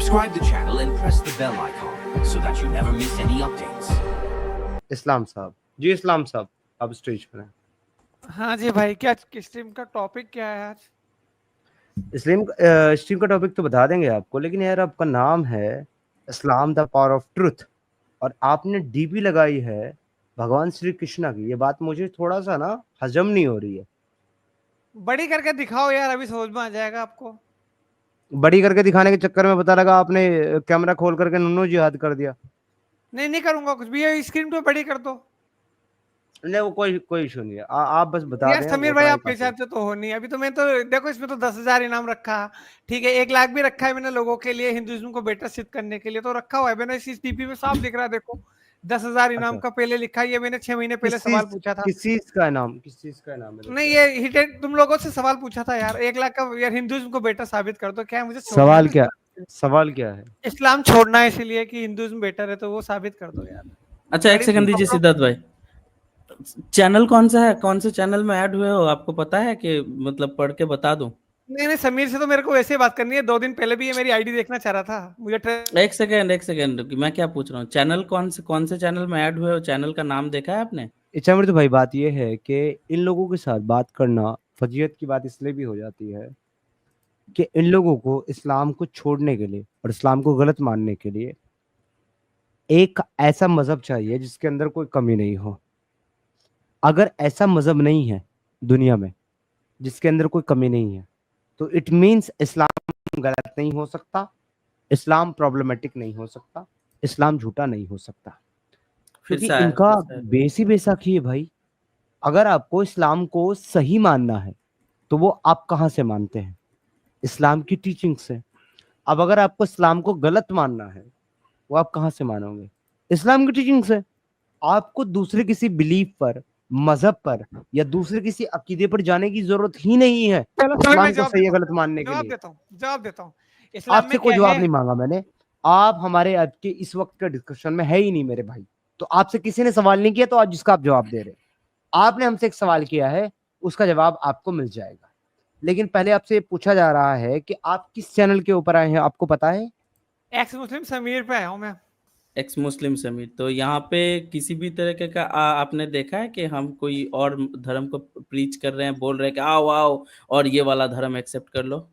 Subscribe the channel and press the bell icon so that you never miss any updates. इस्लाम साहब जी, इस्लाम साहब आप stage पर हैं। हाँ जी भाई, क्या स्ट्रीम का टॉपिक क्या है आज? स्ट्रीम का टॉपिक तो बता देंगे आपको, लेकिन यार आपका नाम है इस्लाम द पावर ऑफ ट्रुथ और आपने डीपी लगाई है भगवान श्री कृष्णा की। ये बात मुझे थोड़ा सा ना हजम नहीं हो रही है। बड़ी करके दिखाओ यार, अभी समझ में आ जाएगा आपको। बड़ी करके दिखाने के चक्कर में पता लगा आपने कैमरा खोल करके नुन्नू जिहाद कर दिया। नहीं करूंगा कुछ भी, ये स्क्रीन पे बड़ी कर दो। नहीं, वो कोई इशू नहीं है। आप बस बता यार दें, समीर वो भाई, इतना ही आपके काफी है। हिसाब से तो हो नहीं। अभी तो मैं तो देखो, इसमें तो 10,000 इनाम रखा, ठीक है, 1 लाख भी रखा है मैंने लोगों के लिए, हिंदुइज्म को बेटर सिद्ध करने के लिए तो रखा हुआ है मैंने। इस टीपी में साफ दिख रहा है, देखो 10,000 इनाम अच्छा, का पहले लिखा है। ये मैंने 6 महीने पहले सवाल पूछा था। किस चीज का नाम, किस चीज का नाम है? नहीं, ये हिटेड तुम लोगों से सवाल पूछा था यार, 1 लाख का। यार हिंदुइज्म को बेटर साबित कर दो। क्या है, मुझे छोड़ना है सवाल ना क्या, इस्लाम। सवाल क्या है? इस्लाम छोड़ना है इसलिए कि हिंदुइज्म बेटर है, तो वो साबित कर दो यार। अच्छा, एक बड़ी सेकंड दीजिए सिद्धार्थ भाई। चैनल कौन सा है, कौन से चैनल में ऐड हुए हो, आपको पता है कि मतलब पढ़ के बता दूं? नहीं, समीर से तो मेरे को वैसे ही बात करनी है। 2 दिन पहले भी ये मेरी आईडी देखना चाह रहा था मुझे। एक सेकंड मैं क्या पूछ रहा हूँ, चैनल कौन से चैनल में ऐड हुए हो, चैनल का नाम देखा है आपने? इच्छा तो भाई बात ये है कि इन लोगों के साथ बात करना फजीयत की बात इसलिए भी हो जाती है कि इन लोगों को इस्लाम को छोड़ने के लिए और इस्लाम को गलत मानने के लिए एक ऐसा मजहब चाहिए जिसके अंदर कोई कमी नहीं हो। अगर ऐसा मजहब नहीं है दुनिया में जिसके अंदर कोई कमी नहीं है, तो इट मीन्स इस्लाम गलत नहीं हो सकता, इस्लाम प्रॉब्लमेटिक नहीं हो सकता, इस्लाम झूठा नहीं हो सकता। फिर क्योंकि से आया, इनका फिर से आया। बेस ही बेसाखी है भाई। अगर आपको इस्लाम को सही मानना है तो वो आप कहाँ से मानते हैं? इस्लाम की टीचिंग से। अब अगर आपको इस्लाम को गलत मानना है, वो आप कहाँ से मानोगे? इस्लाम की टीचिंग से। आपको दूसरे किसी बिलीफ पर, मजहब पर या दूसरे किसी अकीदे पर जाने की जरूरत ही नहीं है चलो समीर इस्लाम भाई, को जवाब सही या देता गलत मानने के लिए। जवाब देता हूँ। इस्लाम आपसे में कोई क्या जवाब है? नहीं मांगा मैंने। आप हमारे आज के इस वक्त के डिस्कशन में है ही नहीं मेरे भाई, तो आपसे किसी ने सवाल नहीं किया, तो आज जिसका आप जवाब दे रहे हैं। आपने हमसे एक सवाल किया है, उसका जवाब आपको मिल जाएगा। लेकिन पहले आपसे पूछा जा रहा है कि आप किस चैनल के ऊपर आए हैं, आपको पता है? एक्स मुस्लिम समीर पे आया हूँ मैं। एक्स मुस्लिम समीर, तो यहाँ पे किसी भी तरीके का आपने देखा है कि हम कोई और धर्म को प्रीच कर रहे हैं, बोल रहे हैं कि आओ आओ और ये वाला धर्म एक्सेप्ट कर लो?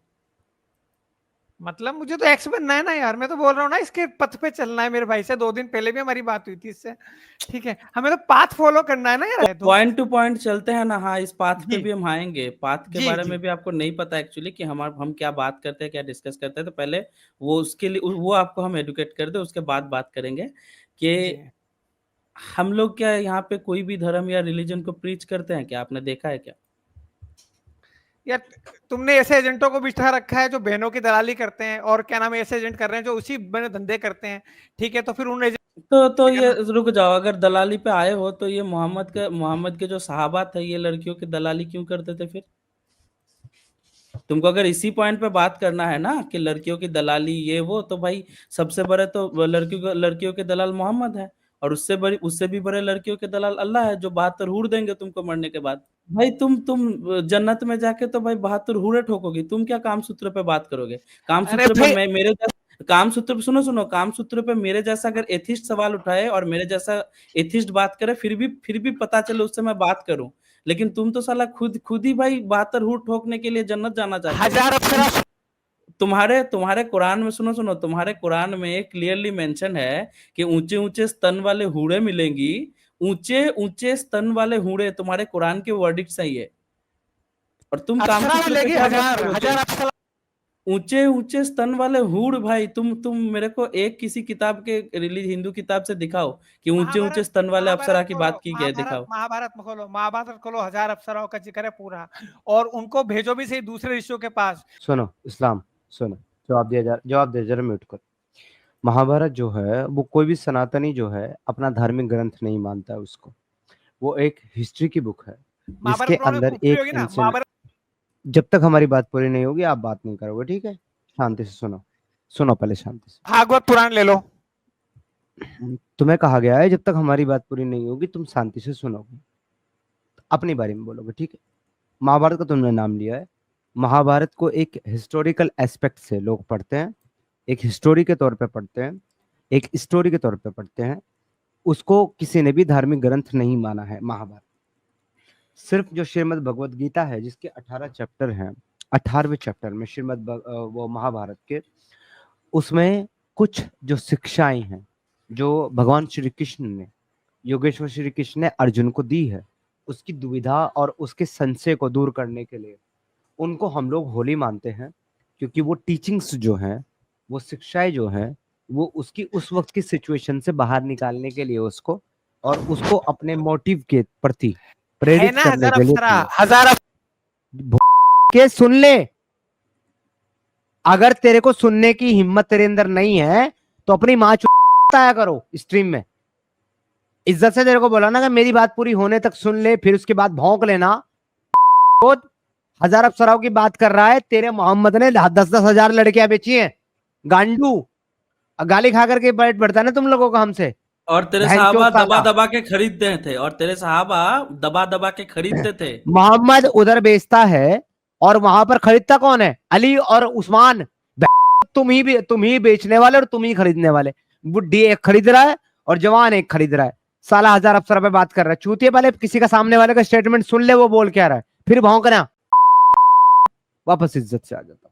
मतलब मुझे तो एक्स बनना है ना यार, मैं तो बोल रहा हूँ ना, इसके पथ पे चलना है मेरे भाई से। 2 दिन पहले भी हमारी बात हुई थी इससे, ठीक है। हमें तो पाथ फॉलो करना है ना यार। पॉइंट टू पॉइंट चलते हैं ना। हाँ, इस पाथ पे जी भी हम आएंगे। पाथ के जी बारे जी में भी आपको नहीं पता एक्चुअली कि हम क्या बात करते हैं, क्या डिस्कस करते हैं, तो पहले वो उसके लिए वो आपको हम एडुकेट कर दे, उसके बाद बात करेंगे कि जी। हम लोग क्या यहाँ पे कोई भी धर्म या रिलीजन को प्रीच करते हैं क्या? आपने देखा है क्या? यार तुमने ऐसे एजेंटों को बिठा रखा है जो बहनों की दलाली करते हैं, और क्या नाम है, ऐसे एजेंट कर रहे हैं जो उसी बने धंधे करते हैं, ठीक है। तो फिर उन एजेंट तो ये रुक जाओ, अगर दलाली पे आए हो तो ये मोहम्मद के जो सहाबा थे, ये लड़कियों की दलाली क्यों करते थे? फिर तुमको अगर इसी पॉइंट पे बात करना है ना कि लड़कियों की दलाली ये वो, तो भाई सबसे बड़े तो लड़कियों के दलाल मोहम्मद है, और उससे भी बड़े लड़कियों के दलाल अल्लाह है, जो 72 हूर देंगे तुमको मरने के बाद। भाई तुम जन्नत में जाके तो भाई 72 हूरे ठोकोगी, तुम क्या कामसूत्र पे बात करोगे? अरे कामसूत्र पे भाई, मेरे जैसा कामसूत्र पे सुनो, कामसूत्र पे मेरे जैसा अगर एथिस्ट सवाल उठाए और मेरे जैसा एथिस्ट बात करे, फिर भी पता चले उससे मैं बात करूं। लेकिन तुम तो साला खुद ही भाई 72 हूर ठोकने के लिए जन्नत जाना चाहते हो। 1000 अप्सरा। तुम्हारे कुरान में सुनो, तुम्हारे कुरान में क्लियरली मेंशन है कि ऊंचे ऊंचे स्तन वाले हूरे मिलेंगी। ऊंचे ऊंचे स्तन वाले हूरे तुम्हारे कुरान के वर्डिक्ट्स है ये, और तुम अप्सरा कामसूत्र पे मिलेगी क्या बात 1000 करोगे? 1000 अप्सरा। ऊंचे ऊंचे स्तन वाले हूर भाई, तुम मेरे को एक किसी किताब के हिंदू किताब से दिखाओ कि ऊंचे ऊंचे महाभारत स्तन वाले अप्सरा महाभारत की खोलो, बात की गई है, दिखाओ। महाभारत खोलो, 1000 अप्सराओं का जिक्र है पूरा। और उनको भेजो भी सही दूसरे ऋषियों के पास। सुनो इस्लाम, सुनो, जवाब दे जरा, म्यूट कर। महाभारत जो है वो कोई भी सनातनी जो है अपना धार्मिक ग्रंथ नहीं मानता है उसको। वो एक हिस्ट्री की बुक है जिसके महाभारत में अंदर पूरी एक होगी ना इंसान। महाभारत। जब तक हमारी बात पूरी नहीं होगी आप बात नहीं करोगे, ठीक है? शांति से सुनो, सुनो पहले शांति से। भागवत पुराण ले लो। तुम्हें कहा गया है जब तक हमारी बात पूरी नहीं होगी तुम शांति से सुनोगे, अपनी बारे में बोलोगे, ठीक है? महाभारत का तुमने नाम लिया है। महाभारत को एक हिस्टोरिकल एस्पेक्ट से लोग पढ़ते हैं, एक हिस्टोरी के तौर पे पढ़ते हैं, एक स्टोरी के तौर पे पढ़ते हैं, उसको किसी ने भी धार्मिक ग्रंथ नहीं माना है महाभारत। सिर्फ जो श्रीमद् भगवत गीता है जिसके 18 चैप्टर हैं, 18वें चैप्टर में वो महाभारत के, उसमें कुछ जो शिक्षाएं हैं जो भगवान श्री कृष्ण ने, योगेश्वर श्री कृष्ण ने अर्जुन को दी है, उसकी दुविधा और उसके संशय को दूर करने के लिए उनको हम लोग होली मानते हैं, क्योंकि वो टीचिंग्स जो हैं, वो शिक्षाएं जो हैं, वो उसकी उस वक्त की सिचुएशन से बाहर निकालने के लिए उसको, और उसको अपने मोटिव के प्रति है प्रेरित ना करने हजार के लिए अप्सरा, किया। हजार के सुन ले, अगर तेरे को सुनने की हिम्मत तेरे अंदर नहीं है तो अपनी माँ चुताया करो स्ट्रीम में। इज्जत से तेरे को बोला ना कि मेरी बात पूरी होने तक सुन ले, फिर उसके बाद भौंक लेना। हजार अप्सराओं की बात कर रहा है, तेरे मोहम्मद ने 10-10 हजार लड़कियां बेची हैं गांडू। गाली खा करके पेट बढ़ता है ना तुम लोगों का हमसे। और तेरे बहन सहाबा चोद दबा साला। दबा के खरीदते थे, और तेरे सहाबा दबा दबा के खरीदते थे। मोहम्मद उधर बेचता है और वहां पर खरीदता कौन है? अली और उस्मान। तुम ही बेचने वाले और तुम ही खरीदने वाले। बुढ़ी एक खरीद रहा है और जवान एक खरीद रहा है। साला हजार अफसर पे बात कर रहा है। चूतिए वाले, किसी का सामने वाले का स्टेटमेंट सुन ले वो बोल क्या रहा है, फिर भौंकना। वापस इज्जत से आ जाता।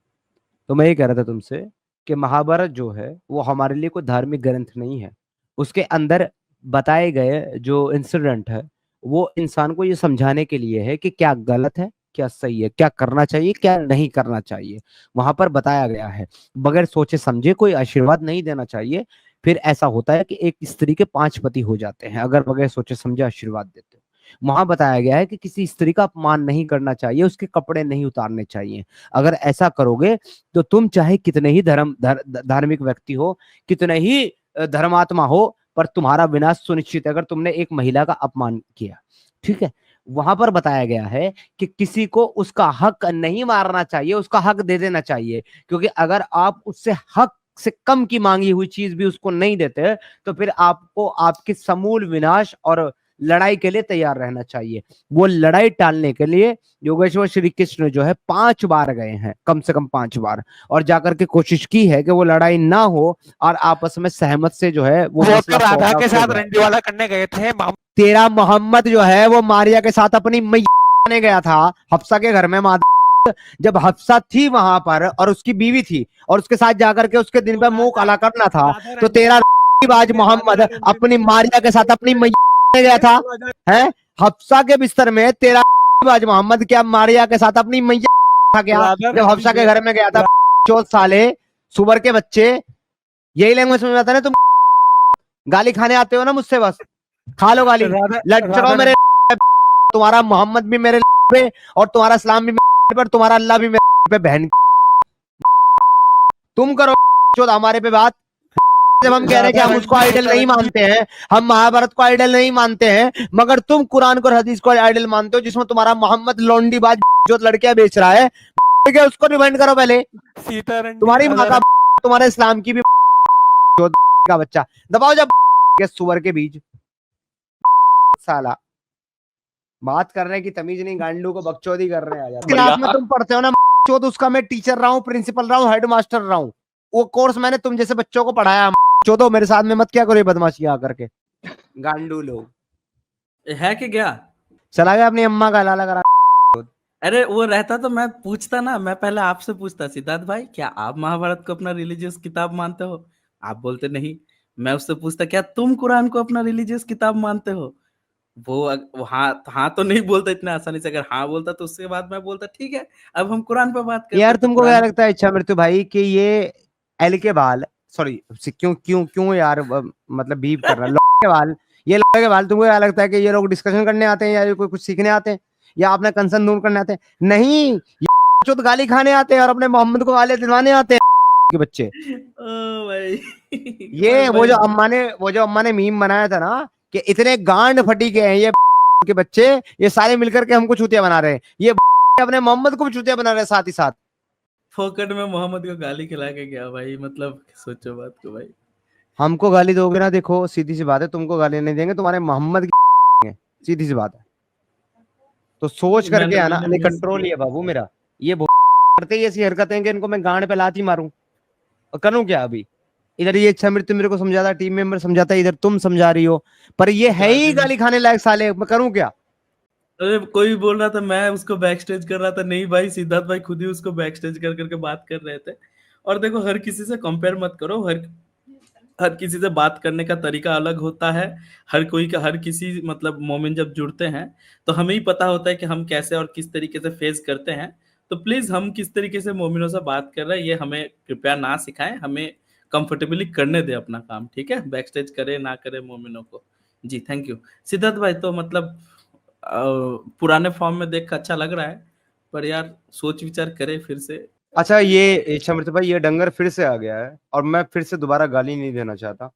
तो मैं ये कह रहा था तुमसे कि महाभारत जो है वो हमारे लिए कोई धार्मिक ग्रंथ नहीं है। उसके अंदर बताए गए जो इंसिडेंट है वो इंसान को ये समझाने के लिए है कि क्या गलत है, क्या सही है, क्या करना चाहिए, क्या नहीं करना चाहिए। वहां पर बताया गया है। बगैर सोचे समझे कोई आशीर्वाद नहीं देना चाहिए। फिर ऐसा होता है कि एक स्त्री के 5 पति हो जाते हैं अगर बगैर सोचे समझे आशीर्वाद देते हो। वहां बताया गया है कि किसी स्त्री का अपमान नहीं करना चाहिए, उसके कपड़े नहीं उतारने चाहिए। अगर ऐसा करोगे तो तुम चाहे कितने ही धार्मिक व्यक्ति हो, कितने ही धर्मात्मा हो, पर तुम्हारा विनाश सुनिश्चित है अगर तुमने एक महिला का अपमान किया। ठीक है। वहां पर बताया गया है कि किसी को उसका हक नहीं मारना चाहिए, उसका हक दे देना चाहिए। क्योंकि अगर आप उससे हक से कम की मांगी हुई चीज भी उसको नहीं देते तो फिर आपको आपके समूल विनाश और लड़ाई के लिए तैयार रहना चाहिए। वो लड़ाई टालने के लिए योगेश्वर श्री कृष्ण जो है 5 बार गए हैं, कम से कम 5 बार, और जाकर के कोशिश की है कि वो लड़ाई ना हो और आपस में सहमत से जो है वो तो राधा के साथ रंडीवाला करने गए थे। तेरा मोहम्मद जो है वो मारिया के साथ अपनी मैया ने गया था हफ्सा के घर में। जब हफ्सा थी वहां पर और उसकी बीवी थी और उसके साथ जाकर के उसके दिन पे मुंह काला करना था, तो तेरा बाज मोहम्मद अपनी मारिया के साथ अपनी मैया ने गया था। है हफ्सा के बिस्तर में तेरा बाज मोहम्मद क्या मारिया के साथ अपनी मैया गया जब हफ्सा के घर में गया था? 14 साले सुबर के बच्चे, यही लैंग्वेज समझ में आता है ना? तुम गाली खाने आते हो ना मुझसे, बस खा लो गाली, लट चढ़ो मेरे। तुम्हारा मोहम्मद भी मेरे पे और तुम्हारा इस्लाम भी मेरे पे और तुम्हारा अल्लाह भी मेरे पे। बहन तुम करो हमारे पे बात। जब हम कह रहे हैं कि हम उसको आइडल नहीं मानते हैं, हम महाभारत को आइडल नहीं मानते हैं, मगर तुम कुरान को और हदीस को आइडल मानते हो जिसमें तुम्हारा मोहम्मद लौंडीबाज जो लड़कियां बेच रहा है, उसको रिमाइंड करो पहले। तुम्हारी माँ का, तुम्हारे इस्लाम की भी का बच्चा दबाओ जब के सुअर के बीज। साला बात करने की तमीज नहीं, गांडू को बकचोदी कर रहे हैं। क्लास में तुम पढ़ते हो ना चोद, उसका मैं टीचर रहा हूँ, प्रिंसिपल रहा हूँ, हेड मास्टर रहा हूँ। वो कोर्स मैंने तुम जैसे बच्चों को पढ़ाया। चोदो मेरे साथ में मत क्या करो ये बदमाशी आकर के। गांडू लोग है कि क्या चला गया अपनी अम्मा का लाला करा। अरे वो रहता तो मैं पूछता ना, मैं पहले आपसे पूछता, सिद्धार्थ भाई क्या आप महाभारत को अपना रिलीजियस किताब मानते हो? आप बोलते नहीं। मैं उससे पूछता क्या तुम कुरान को अपना रिलीजियस किताब मानते हो? वो हाँ तो नहीं बोलता इतने आसानी से। अगर हाँ बोलता तो उसके बाद मैं बोलता ठीक है अब हम कुरान पे बात करते। यार तुमको क्या लगता है इच्छा मृत्यु भाई कि ये एल के बाल, सॉरी क्यों क्यों क्यों यार मतलब बीप कर रहा है के बाल, ये के बाल, तुमको क्या लगता है कि ये लोग डिस्कशन करने आते हैं या कोई कुछ सीखने आते हैं या अपना कंसर्न दूर करने आते हैं? नहीं, ये तो गाली खाने आते हैं और अपने मोहम्मद को गाली दिलवाने आते हैं के बच्चे। ओ भाई ये वो जो अम्मा ने मीम बनाया था ना कि इतने गांड फटी के हैं ये के बच्चे, ये सारे मिलकर के हमको चूतिया बना रहे हैं। ये अपने मोहम्मद को भी चूतिया बना रहे हैं साथ ही साथ। फोकट में मोहम्मद को गाली खिला के गया भाई, मतलब सोचो बात को भाई। हमको गाली दोगे ना, देखो सीधी सी बात है, तुमको गाली नहीं देंगे, तुम्हारे मोहम्मद की सीधी सी बात है। तो सोच करके आना। नहीं कंट्रोल ही है बाबू मेरा। ये करते ही ऐसी हरकतें कि इनको मैं गांड पे लात ही मारूं। और करूं क्या अभी? इधर ये छमित मेरे को समझाता, टीम मेंबर समझाता, इधर तुम समझा रही हो, पर ये है ही गाली खाने लायक साले, मैं करूं क्या? अरे कोई बोल रहा था मैं उसको बैक स्टेज कर रहा था, नहीं भाई सिद्धार्थ भाई खुद ही उसको बैक स्टेज कर करके बात कर रहे थे। और देखो हर किसी से कंपेयर मत करो, हर हर किसी से बात करने का तरीका अलग होता है। हर किसी मतलब मोमिन जब जुड़ते हैं तो हमें ही पता होता है कि हम कैसे और किस तरीके से फेस करते हैं। तो प्लीज हम किस तरीके से मोमिनों से बात कर रहे हैं ये हमें कृपया ना सिखाएं, हमें कंफर्टेबली करने दे अपना काम, ठीक है? बैक स्टेज करे ना करे मोमिनों को। जी थैंक यू सिद्धार्थ भाई। तो मतलब पुराने फॉर्म में देख कर अच्छा लग रहा है, पर यार सोच विचार करे फिर से। अच्छा ये छमित भाई, ये डंगर फिर से आ गया है और मैं फिर से दोबारा गाली नहीं देना चाहता,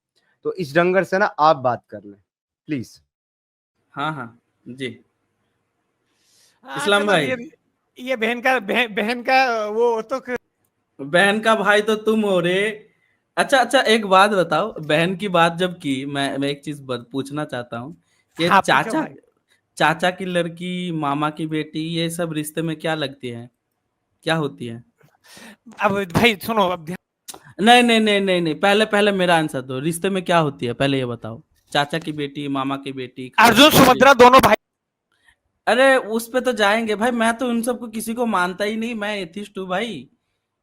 तो इस डंगर से ना आप बात कर लें प्लीज। हाँ हाँ जी हाँ, इस्लाम चलो, भाई। ये बहन का वो तो बहन का भाई तो तुम हो रे। अच्छा अच्छा एक बात बताओ, बहन की बात जब की, मैं एक चीज पूछना चाहता हूँ कि हाँ, पूछो चाचा भाई। चाचा की लड़की, मामा की बेटी, ये सब रिश्ते में क्या लगती है, क्या होती है? अब भाई सुनो, अब नहीं नहीं नहीं नहीं नहीं, पहले पहले मेरा आंसर दो, रिश्ते में क्या होती है पहले ये बताओ। चाचा की बेटी, मामा की बेटी, खाला अर्जुन की बेटी। सुभद्रा दोनों भाई। अरे उस पे तो जाएंगे भाई, मैं तो उन सबको किसी को मानता ही नहीं, मैं एथिस्ट हूँ भाई।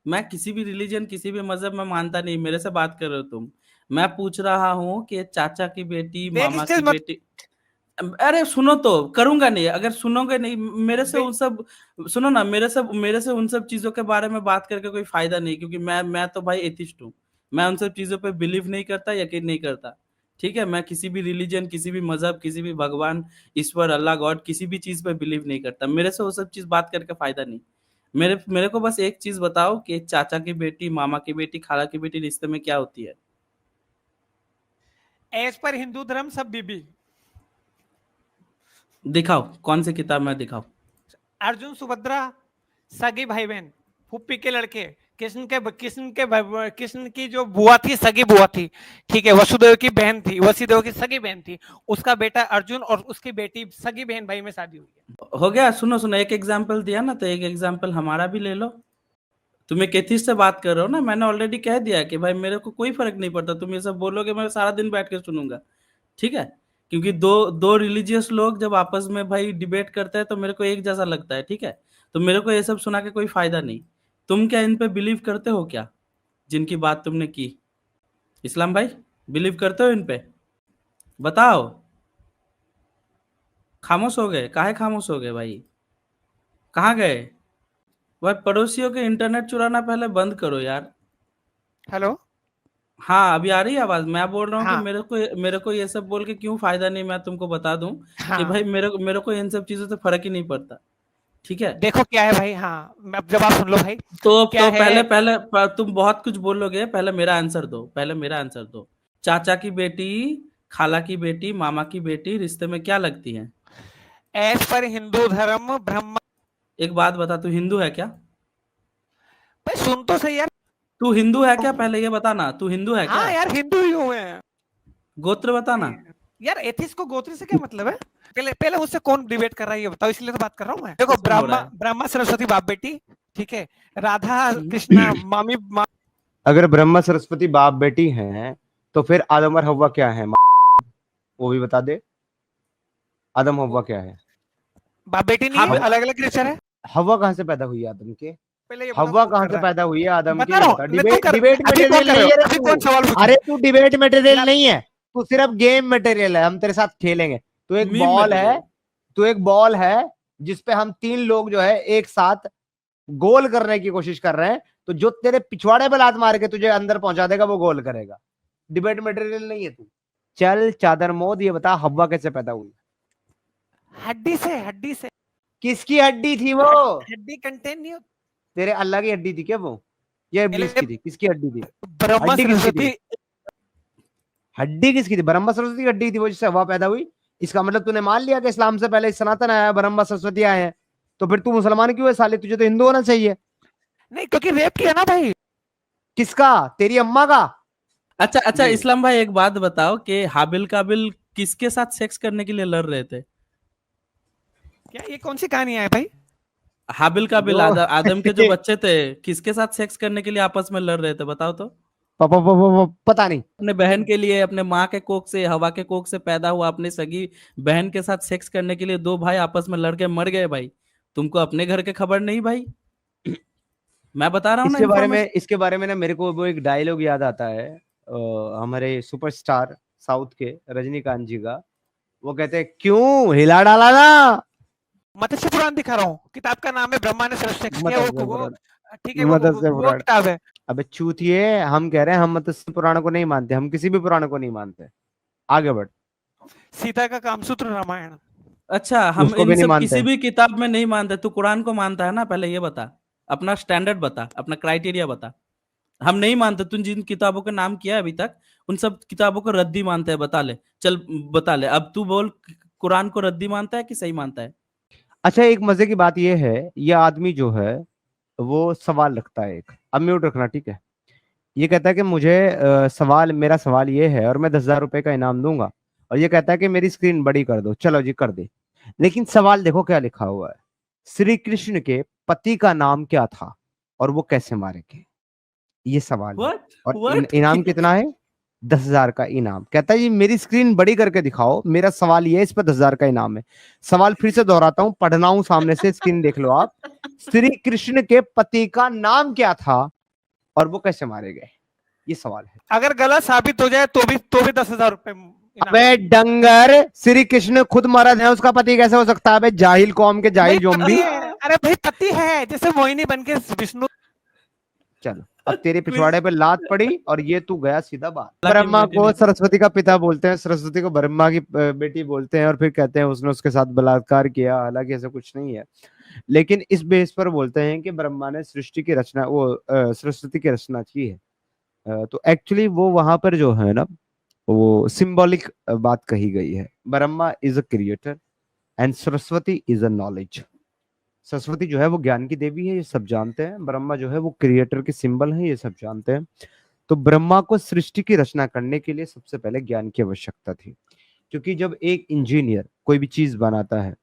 मैं किसी भी रिलीजन किसी भी मजहब में मानता नहीं, मेरे से बात कर रहे हो तुम। मैं पूछ रहा हूँ कि चाचा की बेटी, बैक मामा की स्टेज मत। बेटी। अरे सुनो तो, करूंगा नहीं अगर सुनोगे नहीं मेरे से बे- उन सब। सुनो ना, मेरे से उन सब चीजों के बारे में बात करके कोई फायदा नहीं, क्योंकि मैं तो भाई एथिस्ट हूँ। मैं उन सब चीजों पे बिलीव नहीं करता, यकीन नहीं करता। ठीक है, मैं किसी भी रिलीजन, किसी भी मजहब, किसी भी भगवान, ईश्वर, अल्लाह, गॉड, किसी भी चीज पे बिलीव नहीं करता। मेरे से वो सब चीज बात करके फायदा नहीं। मेरे मेरे को बस एक चीज बताओ कि चाचा की बेटी, मामा की बेटी, खाला की बेटी रिश्ते में क्या होती है? एज पर हिंदू धर्म सब बीबी। दिखाओ कौन सी किताब में, दिखाओ। अर्जुन सुभद्रा सगी भाई बहन, फूफी के लड़के, कृष्ण की जो बुआ थी, सगी बुआ थी, ठीक है, वसुदेव की बहन थी, वसुदेव की सगी बहन थी, उसका बेटा अर्जुन और उसकी बेटी सगी बहन भाई में शादी हुई है। हो गया। सुनो सुनो, एक एग्जाम्पल दिया ना, तो एक एग्जाम्पल हमारा भी ले लो। तुम एक एथिस्ट से बात कर रहे हो ना, मैंने ऑलरेडी कह दिया कि भाई मेरे को कोई फर्क नहीं पड़ता, तुम ये सब बोलोगे मैं सारा दिन बैठ के सुनूंगा। ठीक है, क्योंकि दो दो रिलीजियस लोग जब आपस में भाई डिबेट करते हैं तो मेरे को एक जैसा लगता है। ठीक है, तो मेरे को ये सब सुना के कोई फायदा नहीं। तुम क्या इन पे बिलीव करते हो क्या, जिनकी बात तुमने की? इस्लाम भाई, बिलीव करते हो इन पे? बताओ। खामोश हो गए, काहे खामोश हो गए भाई? कहाँ गए भाई? पड़ोसियों के इंटरनेट चुराना पहले बंद करो यार। हेलो। हाँ अभी आ रही है आवाज। मैं बोल रहा हूँ कि हाँ मेरे को ये सब बोल के क्यों फायदा नहीं। मैं तुमको बता दूं कि हाँ, भाई मेरे को इन सब चीजों से फर्क ही नहीं पड़ता। ठीक है, देखो क्या है भाई। हाँ, अब जब आप सुन लो भाई, क्या तो है। पहले पहले तुम बहुत कुछ बोलोगे, पहले मेरा आंसर दो, पहले मेरा आंसर दो। चाचा की बेटी, खाला की बेटी, मामा की बेटी रिश्ते में क्या लगती है? एज पर हिंदू धर्म ब्रह्म। एक बात बता, तू हिंदू है क्या? भाई सुन तो सही यार। तू हिंदू है क्या, पहले ये बताना, तू हिंदू है क्या? हाँ यार, हिंदू ही हूँ मैं। गोत्र बताना। यार एथिस्ट को गोत्र से क्या मतलब है? पहले पहले मुझसे कौन डिबेट कर रहा है ये बताओ, इसलिए तो बात कर रहा हूँ मैं। देखो, किससे हो रहा ब्रह्मा है? ब्रह्मा सरस्वती बाप बेटी, ठीक है, राधा कृष्णा मामी अगर ब्रह्मा सरस्वती बाप बेटी हैं तो फिर आदम और हव्वा क्या है? वो भी बता दे, आदम हव्वा क्या है? बाप बेटी नहीं हाँ है, अलग अलग क्रिएचर है। हव्वा कहाँ से पैदा हुई आदम के? पहले ये बताओ हव्वा कौन कहाँ कर से रहा है। पैदा हुई है आदम की? बता ये रहा बता। हूँ मैं, कौन डिबेट कर, अभी कौन मटेरियल कर रहे नहीं हो, है रे अभी तू। कौन सवाल पूछ अरे तू डिबेट मटेरियल रहा नहीं है, तू सिर्फ गेम मटेरियल है, हम तेरे साथ खेलेंगे। तू एक मीम बॉल है, मटेरियल। तू एक बॉल है जिसपे हम तीन लोग जो है एक साथ गोल करने की कोशिश कर रहे हैं, तो जो तेरे पिछवाड़े पे लात मार के तुझे अंदर पहुंचा देगा वो गोल करेगा। डिबेट मटेरियल नहीं है तू। चल चादर मोद, ये बता हव्वा कैसे पैदा हुई? हड्डी से, हड्डी से। किसकी हड्डी थी वो? हड्डी कंटेन नहीं होती। तेरे अल्लाह की हड्डी थी क्या वो, या इब्लीस की पहले थी? किसकी हड्डी थी? ब्रह्मा हड्डी किसकी सरस्वती। थी? हड्डी किसकी थी? ब्रह्मा सरस्वती की हड्डी थी वो, जिससे हवा पैदा हुई। इसका मतलब तूने मान लिया कि इस्लाम से पहले सनातन आया, ब्रह्मा सरस्वती आए हैं, तो फिर तू मुसलमान क्यों है साले? तुझे तो हिंदू होना चाहिए। नहीं, क्योंकि रेप किया ना भाई। किसका? तेरी अम्मा का। अच्छा अच्छा जी। इस्लाम भाई, एक बात बताओ कि हाबिल काबिल किसके साथ सेक्स करने के लिए लड़ रहे थे? क्या ये कौन सी कहानी है भाई? हाबिल का बिल, जो आदम के जो बच्चे थे किसके साथ सेक्स करने के लिए आपस में लड़ रहे थे, बताओ तो। पता नहीं। अपने बहन के लिए, अपने माँ के कोख से, हवा के कोख से पैदा हुआ अपनी सगी बहन के साथ सेक्स करने के लिए दो भाई आपस में लड़के मर गए भाई। तुमको अपने घर के खबर नहीं भाई? मैं बता रहा हूँ ना इन्फॉर्मेशन। इसके बारे में ना मेरे को वो एक डायलॉग याद आता है हमारे सुपरस्टार साउथ के रजनीकांत जी का। वो कहते हैं क्यों हिला डाला ना। मत्स्य पुराण दिखा रहा हूँ, किताब का नाम है ब्रह्मा ने सृष्टि किया, मत्स्य वो पुराण। ठीक है, मत्स्य वो पुराण। किताब है। अबे चूतिए, हम कह रहे हैं हम मत्स्य पुराण को नहीं मानते, हम किसी भी पुराण को नहीं मानते। आगे बढ़। सीता का कामसूत्र रामायण। अच्छा, हम उसको इन भी नहीं सब मानते। किसी भी किताब में नहीं मानते, तू कुरान को मानता है ना? पहले ये बता, अपना स्टैंडर्ड बता, अपना क्राइटेरिया बता। हम नहीं मानते, तू जिन किताबों का नाम किया है अभी तक उन सब किताबों को रद्दी मानते हैं, बता ले। चल बता ले, अब तू बोल, कुरान को रद्दी मानता है कि सही मानता है? अच्छा, एक मजे की बात यह है, ये आदमी जो है वो सवाल रखता है एक। अब म्यूट रखना, ठीक है। ये कहता है कि मुझे मेरा सवाल ये है और मैं 10,000 रुपए का इनाम दूंगा। और ये कहता है कि मेरी स्क्रीन बड़ी कर दो। चलो जी, कर दे। लेकिन सवाल देखो क्या लिखा हुआ है। श्री कृष्ण के पति का नाम क्या था और वो कैसे मारे गए, ये सवाल है। व्हाट और व्हाट इनाम कितना है? 10,000 का इनाम। कहता है जी मेरी स्क्रीन बड़ी करके दिखाओ, मेरा सवाल ये है, इस पर 10,000 का इनाम है। सवाल फिर से दोहराता हूं, पढ़ना हूं सामने से, स्क्रीन देख लो आप। श्री कृष्ण के पति का नाम क्या था और वो कैसे मारे गए, ये सवाल है। अगर गलत साबित हो जाए तो भी 10,000 रुपए इनाम। अबे डंगर, श्री कृष्ण खुद मर्द है, उसका पति कैसे हो सकता है? अबे जाहिल कौम के जाहिल भाई जोम्बी। पति है, अरे भाई पति है, जैसे मोहिनी बन के विष्णु। चलो, अब तेरे पिछवाड़े पे लात पड़ी और ये तू गया सीधा बात। हालांकि ब्रह्मा बेटी को नहीं थी। सरस्वती का पिता बोलते हैं, सरस्वती को ब्रह्मा की बेटी बोलते हैं, और फिर कहते हैं उसने उसके साथ बलात्कार किया। हालांकि ऐसा कुछ नहीं है, लेकिन इस बेस पर बोलते हैं कि ब्रह्मा ने सृष्टि की रचना, सरस्वती की रचना की है। तो एक्चुअली वो वहां पर जो है ना, वो सिंबॉलिक बात कही गई है। Brahma is a creator and Saraswati is a knowledge. Saraswati जो है वो ज्ञान की देवी है, ये सब जानते हैं। ब्रह्मा जो है वो क्रिएटर के सिंबल है, ये सब जानते हैं। तो ब्रह्मा को सृष्टि की रचना करने के लिए सबसे पहले ज्ञान की आवश्यकता थी। क्योंकि जब एक इंजीनियर कोई भी चीज बनाता है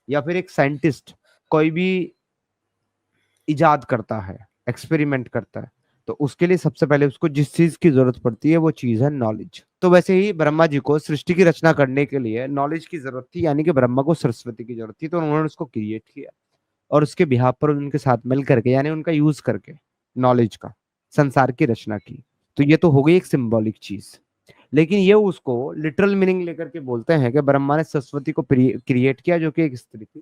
या फिर एक साइंटिस्ट कोई भी इजाद करता है, एक्सपेरिमेंट करता है, तो उसके लिए सबसे पहले उसको जिस चीज की जरूरत पड़ती है वो चीज है नॉलेज। तो वैसे ही ब्रह्मा जी को सृष्टि की रचना करने के लिए नॉलेज की जरूरत थी, यानी कि ब्रह्मा को सरस्वती की जरूरत थी। तो उन्होंने उसको क्रिएट किया और उसके बिहाफ पर उनके साथ मिल करके, यानी उनका यूज करके नॉलेज का संसार की रचना की। तो ये तो हो गई एक सिंबॉलिक चीज। लेकिन ये उसको लिटरल मीनिंग लेकर के बोलते हैं कि ब्रह्मा ने सरस्वती को क्रिएट किया, जो कि एक स्त्री थी।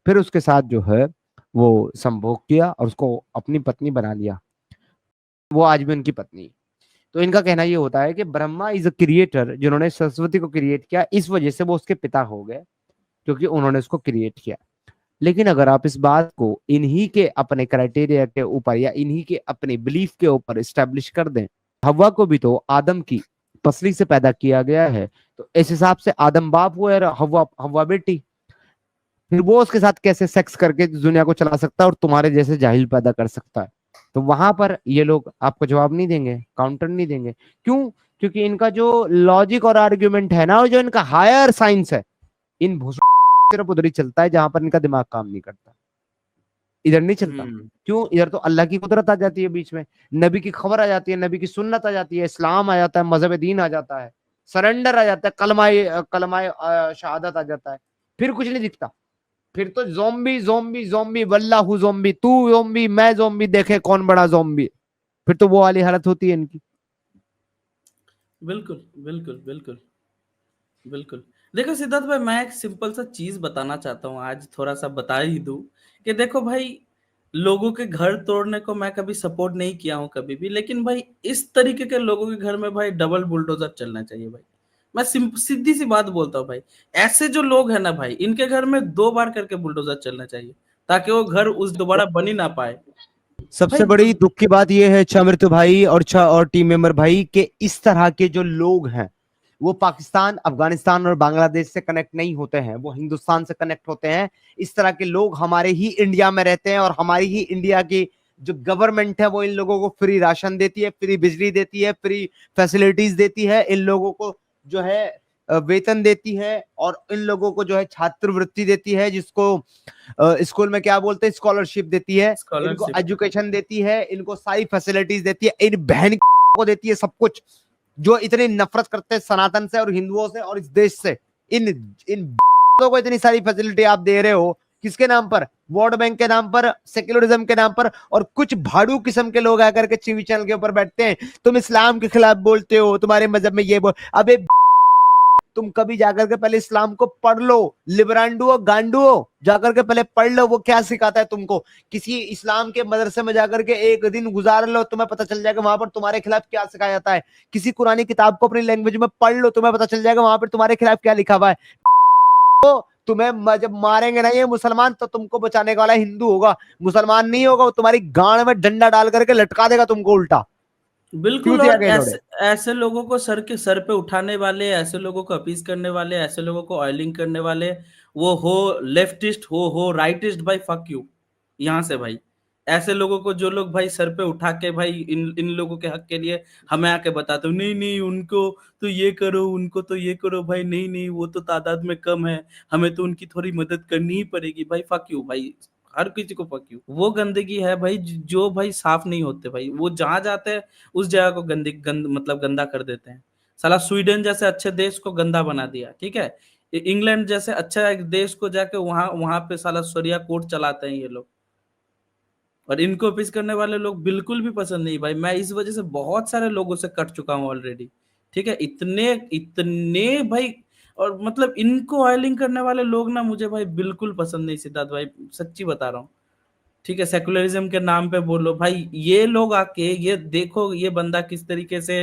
फिर उसके साथ जो है वो संभोग किया और उसको अपनी पत्नी बना लिया। वो आज भी उनकी पत्नी। तो इनका कहना ये होता है कि ब्रह्मा इज अ क्रिएटर, जिन्होंने सरस्वती को क्रिएट किया, इस वजह से वो उसके पिता हो गए, क्योंकि उन्होंने उसको क्रिएट किया। लेकिन अगर आप इस बात को इन्हीं के अपने क्राइटेरिया के ऊपर या इन्हीं के अपने बिलीफ के ऊपर एस्टेब्लिश कर दें, हवा को भी तो आदम की पसली से पैदा किया गया है, तो इस हिसाब से आदम बाप हुआ और हवा बेटी। फिर वो उसके साथ कैसे सेक्स करके दुनिया को चला सकता है और तुम्हारे जैसे जाहिल पैदा कर सकता है? तो वहां पर ये लोग आपको जवाब नहीं देंगे, काउंटर नहीं देंगे। क्यों? क्योंकि इनका जो लॉजिक और आर्ग्यूमेंट है ना, और जो इनका हायर साइंस है, इन सिर्फ उधर ही चलता है जहां पर इनका दिमाग काम नहीं करता, इधर नहीं चलता। क्यों? इधर तो अल्लाह की कुदरत आ जाती है बीच में, नबी की खबर आ जाती है, नबी की सुन्नत आ जाती है, इस्लाम आ जाता है, मजहब दीन आ जाता है, सरेंडर आ जाता है, कलमाए शहादत आ जाता है। फिर कुछ नहीं दिखता। फिर तो ज़ॉम्बी ज़ॉम्बी ज़ॉम्बी, वल्लाहु ज़ॉम्बी, तू ज़ॉम्बी, मैं ज़ॉम्बी, देखे कौन बड़ा ज़ॉम्बी। फिर तो वो वाली हालत होती है इनकी। बिल्कुल बिल्कुल बिल्कुल बिल्कुल। देखो सिद्धार्थ भाई, मैं एक सिंपल सा चीज बताना चाहता हूँ, आज थोड़ा सा बता ही दूं कि देखो भाई, लोगों के घर तोड़ने को मैं कभी सपोर्ट नहीं किया हूँ कभी भी, लेकिन भाई इस तरीके के लोगों के घर में भाई डबल बुलडोजर चलना चाहिए भाई। मैं सीधी सी बात बोलता हूँ भाई, ऐसे जो लोग हैं ना भाई, इनके घर में 2 बार करके बुलडोजर चलना चाहिए, ताकि वो घर उस दोबारा बन ही ना पाए। सबसे भाई बड़ी दुख की बात यह है चामृतु भाई और टीम मेंबर भाई, कि इस तरह के जो लोग हैं वो पाकिस्तान, अफगानिस्तान और बांग्लादेश से कनेक्ट नहीं होते हैं, वो हिंदुस्तान से कनेक्ट होते हैं। इस तरह के लोग हमारे ही इंडिया में रहते हैं और हमारी ही इंडिया की जो गवर्नमेंट है वो इन लोगों को फ्री राशन देती है, फ्री बिजली देती है, फ्री फैसिलिटीज देती है। इन लोगों को जो है वेतन देती है और इन लोगों को जो है छात्रवृत्ति देती है, जिसको स्कूल में क्या बोलते हैं, स्कॉलरशिप देती है, इनको स्कॉलरशिप एजुकेशन देती है, इनको सारी फैसिलिटीज देती है, इन बहन को देती है सब कुछ। जो इतनी नफरत करते हैं सनातन से और हिंदुओं से और इस देश से, इन इन को इतनी सारी फैसिलिटी आप दे रहे हो, किसके नाम पर? वोट बैंक के नाम पर, सेक्युलरिज्म के नाम पर। और कुछ भाड़ू किस्म के लोग आकर के टीवी चैनल के ऊपर बैठते हैं, तुम इस्लाम के खिलाफ बोलते हो, तुम्हारे मजहब में ये बोल। अबे तुम कभी जाकर के पहले इस्लाम को पढ़ लो, लिबरांडुओ गांडुओ, जाकर के पहले पढ़ लो वो क्या सिखाता है तुमको। किसी इस्लाम के मदरसे में जाकर के एक दिन गुजार लो, तुम्हें पता चल जाएगा वहां पर तुम्हारे खिलाफ क्या सिखाया जाता है। किसी कुरानी किताब को अपनी लैंग्वेज में पढ़ लो, तुम्हें पता चल जाएगा वहां पर तुम्हारे खिलाफ क्या लिखा हुआ है। तो तुम्हें जब मारेंगे ना ये मुसलमान, तो तुमको बचाने वाला हिंदू होगा, मुसलमान नहीं होगा। वो तुम्हारी गांड में डंडा डाल करके लटका देगा तुमको उल्टा। बिल्कुल। और ऐसे लोगों को सर पे उठाने वाले, ऐसे लोगों को अपीज करने वाले, ऐसे लोगों को ऑयलिंग करने वाले, वो हो लेफ्टिस्ट हो राइटिस्ट, भाई फक यू यहाँ से भाई। ऐसे लोगों को जो लोग भाई सर पे उठा के भाई इन लोगों के हक के लिए हमें आके बताते हो, नहीं नहीं उनको तो ये करो, उनको तो ये करो, भाई नहीं नहीं वो तो तादाद में कम है, हमें तो उनकी थोड़ी मदद करनी ही पड़ेगी। भाई फक यू भाई, हर किसी को फक यू। वो गंदगी है भाई जो भाई साफ नहीं होते भाई, वो जहां जाते हैं उस जगह को मतलब गंदा कर देते हैं। साला स्वीडन जैसे अच्छे देश को गंदा बना दिया, ठीक है। इंग्लैंड जैसे अच्छा एक देश को जाके वहां पे साला शरिया कोर्ट चलाते हैं ये लोग, और इनको अपीज करने वाले लोग बिल्कुल भी पसंद नहीं भाई। मैं इस वजह से बहुत सारे लोगों से कट चुका हूँ ऑलरेडी, ठीक है। इतने इतने भाई, और मतलब इनको ऑयलिंग करने वाले लोग ना मुझे भाई बिल्कुल पसंद नहीं सिद्धार्थ भाई, सच्ची बता रहा हूँ, ठीक है। सेकुलरिज्म के नाम पे बोलो भाई, ये लोग आके ये देखो ये बंदा किस तरीके से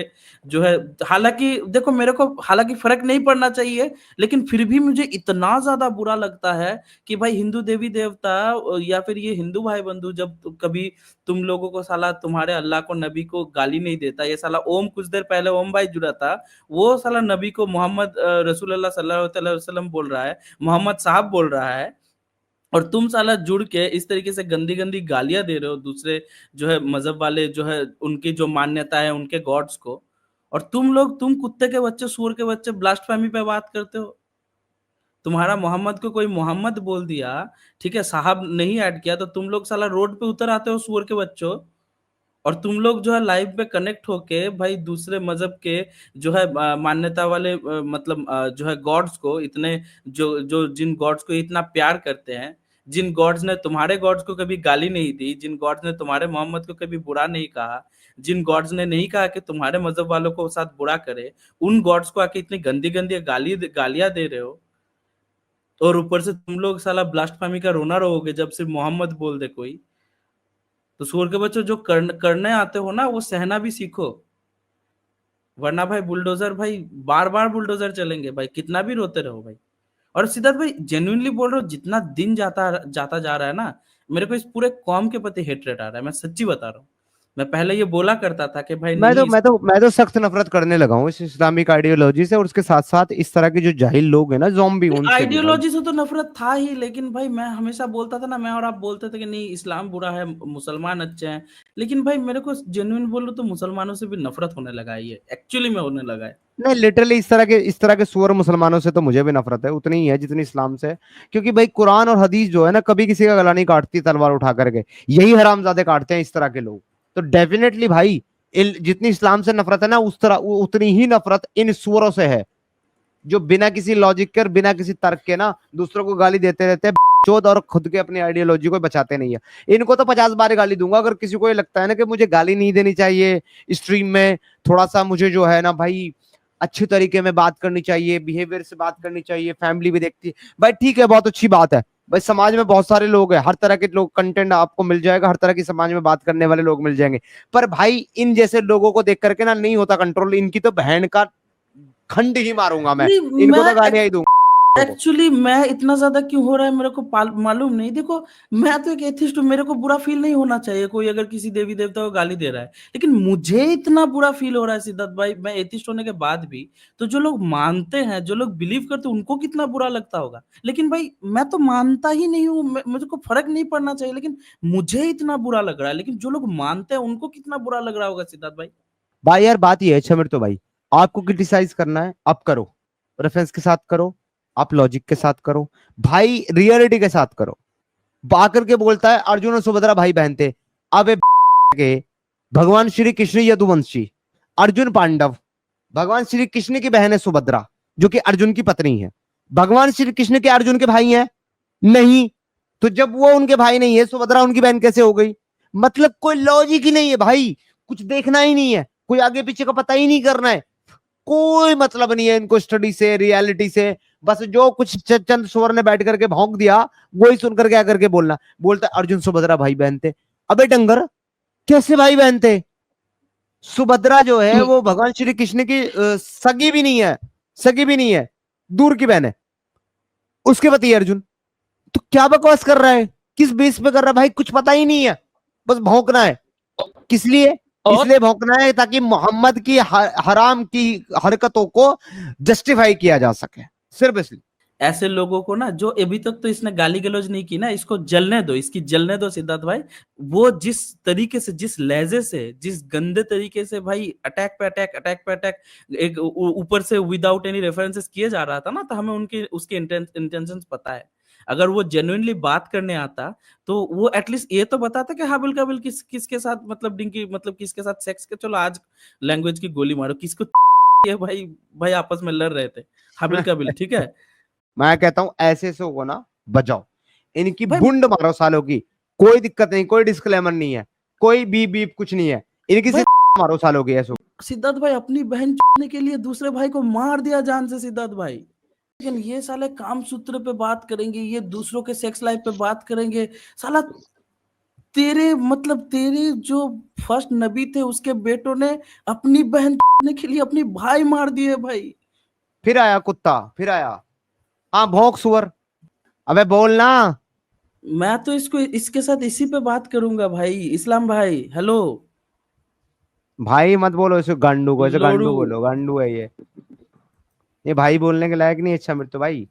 जो है, हालांकि देखो मेरे को हालांकि फर्क नहीं पड़ना चाहिए, लेकिन फिर भी मुझे इतना ज्यादा बुरा लगता है कि भाई हिंदू देवी देवता या फिर ये हिंदू भाई बंधु जब कभी तुम लोगों को साला तुम्हारे अल्लाह को नबी को गाली नहीं देता। ये साला ओम कुछ देर पहले ओम भाई जुड़ा था, वो साला नबी को मोहम्मद रसूलुल्लाह सल्लल्लाहु अलैहि वसल्लम बोल रहा है, मोहम्मद साहब बोल रहा है, और तुम साला जुड़ के इस तरीके से गंदी गंदी गालियां दे रहे हो दूसरे जो है मजहब वाले, जो है उनकी जो मान्यता है उनके गॉड्स को। और तुम कुत्ते के बच्चे, सूअर के बच्चे ब्लास्फेमी पे बात करते हो। तुम्हारा मोहम्मद को कोई मोहम्मद बोल दिया, ठीक है, साहब नहीं ऐड किया, तो तुम लोग साला रोड पे उतर आते हो सूअर के बच्चों। और तुम लोग जो है लाइव पे कनेक्ट होके भाई दूसरे मजहब के जो है मान्यता वाले मतलब जो है गॉड्स को इतने जो जो जिन गॉड्स को इतना प्यार करते हैं, जिन गॉड्स ने तुम्हारे गॉड्स को कभी गाली नहीं दी, जिन गॉड्स ने तुम्हारे मोहम्मद को कभी बुरा नहीं कहा, जिन गॉड्स ने नहीं कहा कि तुम्हारे मजहब वालों को साथ बुरा करे, उन गॉड्स को आके इतनी गंदी गंदी गालियां दे रहे हो। और ऊपर से तुम लोग साला ब्लास्फेमी का रोना रोओगे जब सिर्फ मोहम्मद बोल दे कोई। तो सूअर के बच्चों जो करने आते हो ना वो सहना भी सीखो, वरना भाई बुलडोजर भाई बार बार बुलडोजर चलेंगे भाई, कितना भी रोते रहो भाई। और सिद्धार्थ भाई जेन्युइनली बोल रहा हूँ, जितना दिन जाता जाता जा रहा है ना, मेरे को इस पूरे कौम के प्रति हेट्रेट आ रहा है, मैं सच्ची बता रहा हूँ। मैं पहले ये बोला करता था कि भाई मैं तो सख्त नफरत करने लगा हूँ इस इस्लामिक आइडियोलॉजी से, और उसके साथ साथ इस तरह के जो जाहिल लोग हैं ना, ज़ॉम्बी, उनसे भी भाई। आइडियोलॉजी से तो नफरत था ही, लेकिन भाई मैं हमेशा बोलता था ना, मैं और आप बोलते थे कि नहीं इस्लाम बुरा है, मुसलमान अच्छे हैं, लेकिन भाई मेरे को जेन्युइन बोलूं तो मुसलमानों से भी नफरत होने लगा है, ये एक्चुअली में होने लगा है। नहीं, लिटरली इस तरह के सुअर मुसलमानों से तो मुझे भी नफरत है, उतनी ही है जितनी इस्लाम से है। क्योंकि भाई कुरान और हदीस जो है ना, कभी किसी का गला नहीं काटती तलवार उठा करके, यही हरामजादे काटते हैं इस तरह के लोग। तो डेफिनेटली भाई जितनी इस्लाम से नफरत है ना, उस तरह उतनी ही नफरत इन सुअरों से है, जो बिना किसी लॉजिक के और बिना किसी तर्क के ना दूसरों को गाली देते रहते हैं चोद, और खुद के अपनी आइडियोलॉजी को बचाते नहीं है। इनको तो 50 बार गाली दूंगा अगर किसी को ये लगता है ना कि मुझे गाली नहीं देनी चाहिए स्ट्रीम में, थोड़ा सा मुझे जो है ना भाई अच्छी तरीके में बात करनी चाहिए, बिहेवियर से बात करनी चाहिए, फैमिली भी देखती है, भाई ठीक है, बहुत अच्छी बात है भाई। समाज में बहुत सारे लोग हैं, हर तरह के लोग, कंटेंट आपको मिल जाएगा, हर तरह की समाज में बात करने वाले लोग मिल जाएंगे। पर भाई इन जैसे लोगों को देख करके ना नहीं होता कंट्रोल, इनकी तो बहन का खंड ही मारूंगा मैं, इनको तो गालियां ही दूंगा। एक्चुअली मैं इतना ज्यादा क्यों हो रहा है मेरे को मालूम नहीं। देखो मैं तो एक एथिस्ट हूँ, मेरे को बुरा फील नहीं होना चाहिए कोई अगर किसी देवी देवता को गाली दे रहा है, लेकिन मुझे इतना बुरा फील हो रहा है सिद्धार्थ भाई, मैं एथिस्ट होने के बाद भी। तो जो लोग मानते हैं, जो लोग बिलीव करते हैं, उनको कितना बुरा लगता होगा। लेकिन भाई मैं तो मानता ही नहीं हूँ, मुझे को फर्क नहीं पड़ना चाहिए, लेकिन मुझे इतना बुरा लग रहा है, लेकिन जो लोग मानते हैं उनको कितना बुरा लग रहा होगा सिद्धार्थ भाई। भाई यार बात ये है छमिर, तो भाई आपको क्रिटिसाइज करना है आप करो, रेफरेंस के साथ करो, आप लॉजिक के साथ करो, भाई रियलिटी के साथ करो। आकर के बोलता है अर्जुन और सुभद्रा भाई बहन थे। अब के भगवान श्री कृष्ण यदुवंशी, अर्जुन पांडव, भगवान श्री कृष्ण की बहन है सुभद्रा जो कि अर्जुन की पत्नी है। भगवान श्री कृष्ण के अर्जुन के भाई हैं? नहीं। तो जब वो उनके भाई नहीं है, सुभद्रा उनकी बहन कैसे हो गई? मतलब कोई लॉजिक ही नहीं है भाई, कुछ देखना ही नहीं है, कोई आगे पीछे का पता ही नहीं करना है, कोई मतलब नहीं है इनको स्टडी से, रियलिटी से। बस जो कुछ चंद सुवर ने बैठ करके भौंक दिया वही सुनकर क्या करके बोलना, बोलता अर्जुन सुभद्रा भाई बहन थे। अबे डंगर, कैसे भाई बहन थे? सुभद्रा जो है वो भगवान श्री कृष्ण की सगी भी नहीं है, सगी भी नहीं है, दूर की बहन है, उसके पति है अर्जुन। तो क्या बकवास कर रहा है, किस बेस पे कर रहा है भाई? कुछ पता ही नहीं है, बस भौंकना है। किस लिए? इसलिए भौंकना है ताकि मोहम्मद की हराम की हरकतों को जस्टिफाई किया जा सके, सिर्फ इसलिए। ऐसे लोगों को ना, जो अभी तक तो इसने गाली गलौज नहीं की ना, इसको जलने दो, इसकी जलने दो सिद्धार्थ भाई। वो जिस तरीके से, जिस लहजे से, जिस गंदे तरीके से भाई अटैक पे अटैक, एक ऊपर से विदाउट एनी रेफरेंसेस किए जा रहा था ना, तो हमें उनके उसके इंटेंशंस पता है। अगर वो जेन्युइनली बात करने आता तो वो एटलीस्ट ये तो बताता कि हाबिल काबिल किसके साथ, मतलब डिंकी, मतलब किसके साथ सेक्स के, चलो आज लैंग्वेज की गोली मारो, किसको ये भाई आपस में लड़ रहे थे, हाबिल काबिल, ठीक है। मैं कहता हूं ऐसे को ना बजाओ, इनकी भाई- बुंड मारो सालों की, कोई दिक्कत नहीं, कोई डिस्क्लेमर नहीं है, कोई बीप बीप कुछ नहीं है, इनकी सिर्फ मारो सालों की ऐसो। सिद्धार्थ भाई अपनी बहन चुनने के लिए दूसरे भाई को मार दिया जान से सिद्धार्थ भाई। लेकिन ये साले काम सूत्र पे बात करेंगे, ये दूसरों के सेक्स लाइफ पे बात करेंगे। साला तेरे जो फर्स्ट नबी थे उसके बेटों ने अपनी बहन चुनने के लिए अपनी भाई मार दिए भाई। फिर आया कुत्ता, फिर आया, हाँ भौंक सुअर, अबे बोलना। मैं तो इसके साथ इसी पे बात करूंगा भाई। इस्लाम भाई हेलो। भाई मत बोलो इसे, गांडू को, ऐसे गांडू लोड़ू। बोलो, गांडू है ये भाई बोलने के लायक नहीं। अच्छा मेरे तो भाई